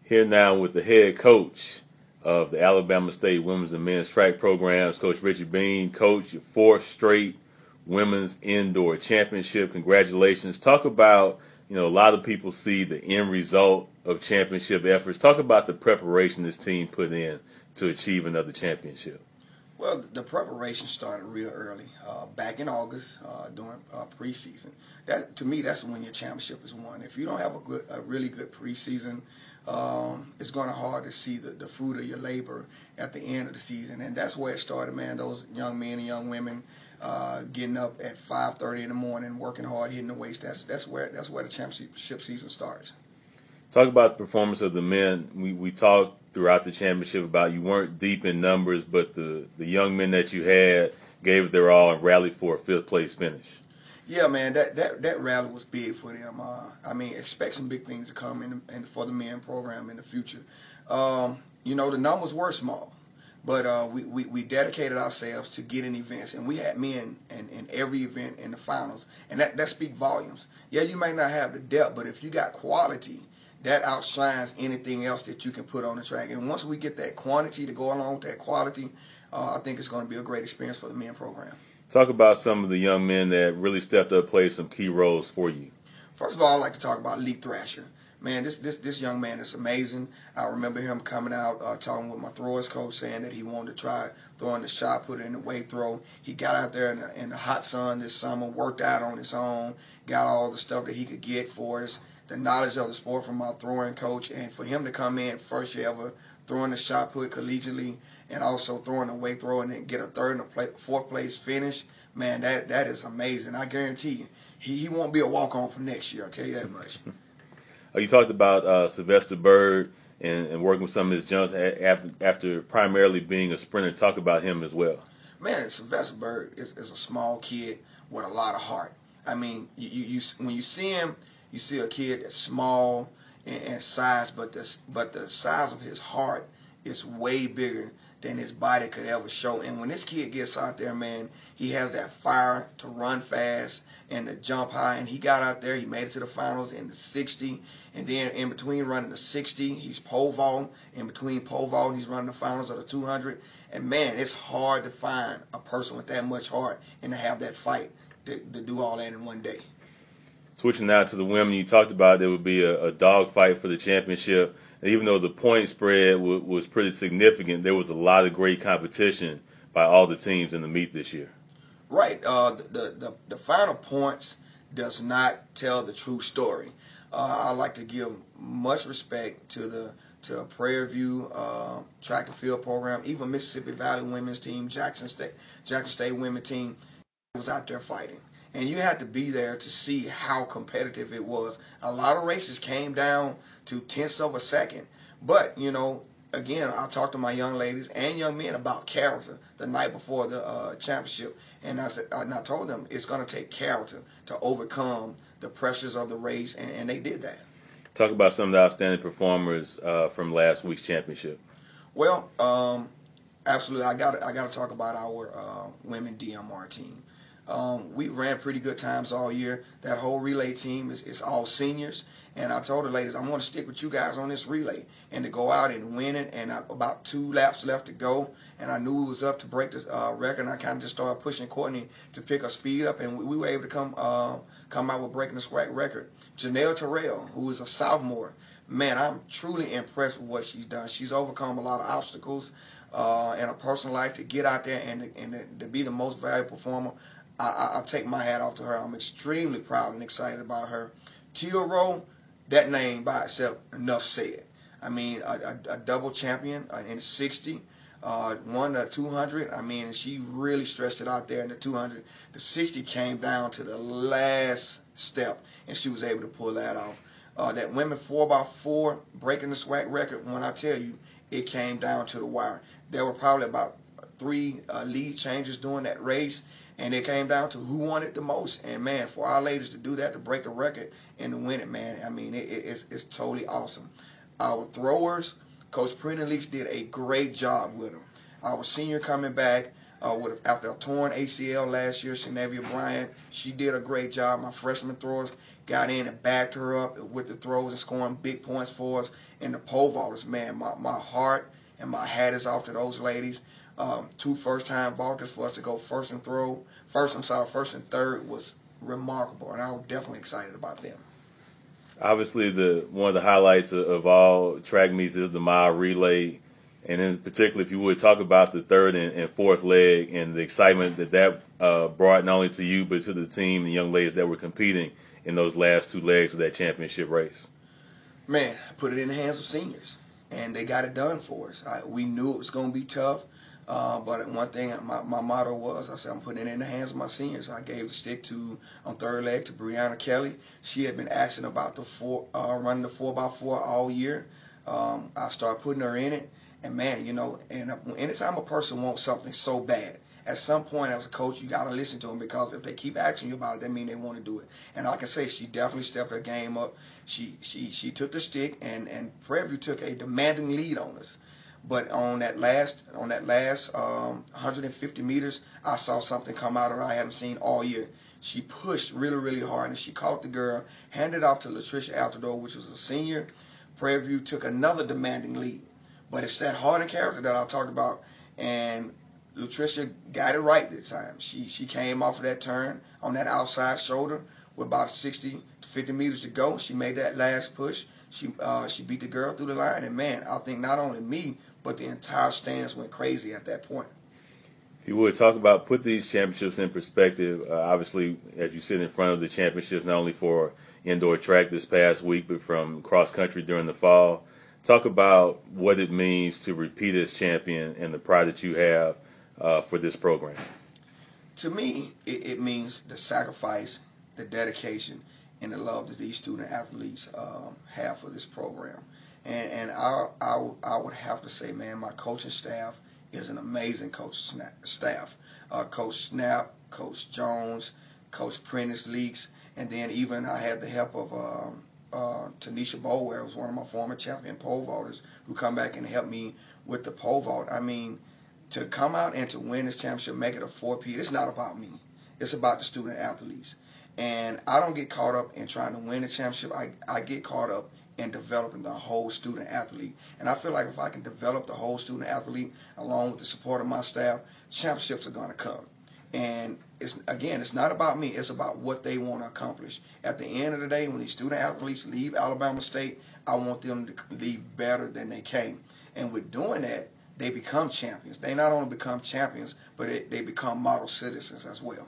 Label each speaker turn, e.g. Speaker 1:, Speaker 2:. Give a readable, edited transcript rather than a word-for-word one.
Speaker 1: Here now with the head coach of the Alabama State Women's and Men's Track Programs, Coach Ritchie Beene. Coach, your fourth straight Women's Indoor Championship. Congratulations. Talk about, a lot of people see the end result of championship efforts. Talk about the preparation this team put in to achieve another championship.
Speaker 2: Well, the preparation started real early, back in August during preseason. That, to me, that's when your championship is won. If you don't have a really good preseason, it's going to hard to see the fruit of your labor at the end of the season, and that's where it started, man. Those young men and young women getting up at 5:30 in the morning, working hard, hitting the weights. That's where the championship season starts.
Speaker 1: Talk about the performance of the men. We talked throughout the championship about you weren't deep in numbers, but the young men that you had gave it their all and rallied for a fifth place finish.
Speaker 2: Yeah, man, that rally was big for them. Expect some big things to come in for the men program in the future. The numbers were small, but we dedicated ourselves to getting events, and we had men in every event in the finals, and that speaks volumes. Yeah, you may not have the depth, but if you got quality, that outshines anything else that you can put on the track. And once we get that quantity to go along with that quality, I think it's going to be a great experience for the men program.
Speaker 1: Talk about some of the young men that really stepped up, played some key roles for you.
Speaker 2: First of all, I'd like to talk about Lee Thrasher. Man, this young man is amazing. I remember him coming out talking with my throwers coach, saying that he wanted to try throwing the shot, put it in the weight throw. He got out there in the hot sun this summer, worked out on his own, got all the stuff that he could get for us, the knowledge of the sport from my throwing coach, and for him to come in first year ever throwing the shot put collegiately and also throwing the weight throw and then get a third and fourth place finish, man, that is amazing. I guarantee you, he won't be a walk-on for next year, I'll tell you that much.
Speaker 1: You talked about Sylvester Bird and working with some of his jumps after primarily being a sprinter. Talk about him as well.
Speaker 2: Man, Sylvester Bird is a small kid with a lot of heart. I mean, you when you see him, you see a kid that's small and size, but the size of his heart is way bigger than his body could ever show. And when this kid gets out there, man, he has that fire to run fast and to jump high. And he got out there, he made it to the finals in the 60. And then in between running the 60, he's pole vaulting. In between pole vaulting, he's running the finals of the 200. And man, it's hard to find a person with that much heart and to have that fight to do all that in one day.
Speaker 1: Switching now to the women, you talked about there would be a dog fight for the championship. And even though the point spread was pretty significant, there was a lot of great competition by all the teams in the meet this year.
Speaker 2: Right. The final points does not tell the true story. I like to give much respect to Prairie View track and field program, even Mississippi Valley women's team, Jackson State women's team was out there fighting. And you had to be there to see how competitive it was. A lot of races came down to tenths of a second. But, again, I talked to my young ladies and young men about character the night before the championship. And I told them it's going to take character to overcome the pressures of the race, and they did that.
Speaker 1: Talk about some of the outstanding performers from last week's championship.
Speaker 2: Well, absolutely. I got to talk about our women DMR team. We ran pretty good times all year. That whole relay team is all seniors. And I told the ladies, I'm going to stick with you guys on this relay and to go out and win it. And about 2 laps left to go. And I knew it was up to break the record. And I kind of just started pushing Courtney to pick her speed up. And we were able to come out with breaking the SWAC record. Janelle Terrell, who is a sophomore, man, I'm truly impressed with what she's done. She's overcome a lot of obstacles in her personal life to get out there and to be the most valuable performer. I'll take my hat off to her. I'm extremely proud and excited about her. Tia Rowe, that name by itself, enough said. I mean, a double champion in the 60, won the 200. I mean, she really stretched it out there in the 200. The 60 came down to the last step, and she was able to pull that off. That women 4x4 breaking the SWAC record, when I tell you, it came down to the wire. There were probably about 3 lead changes during that race, and it came down to who won it the most. And, man, for our ladies to do that, to break a record and to win it, man, I mean, it's totally awesome. Our throwers, Coach Printer Leach did a great job with them. Our senior coming back, after a torn ACL last year. Shenavia Bryant, she did a great job. My freshman throwers got in and backed her up with the throws and scoring big points for us. And the pole vaulters, man, my heart and my hat is off to those ladies. 2 first-time vaulters for us to go first and third was remarkable, and I was definitely excited about them.
Speaker 1: Obviously, one of the highlights of all track meets is the mile relay, and in particular, if you would talk about the third and fourth leg and the excitement that brought not only to you but to the team, the young ladies that were competing in those last 2 legs of that championship race.
Speaker 2: Man, I put it in the hands of seniors, and they got it done for us. We knew it was going to be tough. But one thing, my motto was, I said, I'm putting it in the hands of my seniors. I gave the stick on third leg to Brianna Kelly. She had been asking about running the 4x4 all year. I started putting her in it. And man, and anytime a person wants something so bad, at some point as a coach, you got to listen to them, because if they keep asking you about it, that means they want to do it. And like I say, she definitely stepped her game up. She took the stick, and Prairie View took a demanding lead on us. But on that last 150 meters, I saw something come out of her I haven't seen all year. She pushed really, really hard, and she caught the girl, handed off to Latricia Altador, which was a senior. Prairie View took another demanding lead. But it's that heart and character that I talked about, and Latricia got it right this time. She came off of that turn on that outside shoulder with about 60 to 50 meters to go. She made that last push. She beat the girl through the line, and man, I think not only me, but the entire stands went crazy at that point.
Speaker 1: If you would put these championships in perspective, obviously, as you sit in front of the championships, not only for indoor track this past week, but from cross country during the fall, talk about what it means to repeat as champion and the pride that you have for this program.
Speaker 2: To me, it means the sacrifice, the dedication, and the love that these student athletes have for this program. And I would have to say, man, my coaching staff is an amazing coaching staff. Coach Snap, Coach Jones, Coach Prentice Leaks, and then even I had the help of Tanisha Bower, who was one of my former champion pole vaulters, who come back and help me with the pole vault. I mean, to come out and to win this championship, make it a 4P, it's not about me. It's about the student athletes. And I don't get caught up in trying to win a championship. I get caught up in developing the whole student athlete. And I feel like if I can develop the whole student athlete along with the support of my staff, championships are going to come. And it's not about me. It's about what they want to accomplish. At the end of the day, when these student athletes leave Alabama State, I want them to leave better than they came. And with doing that, they become champions. They not only become champions, but they become model citizens as well.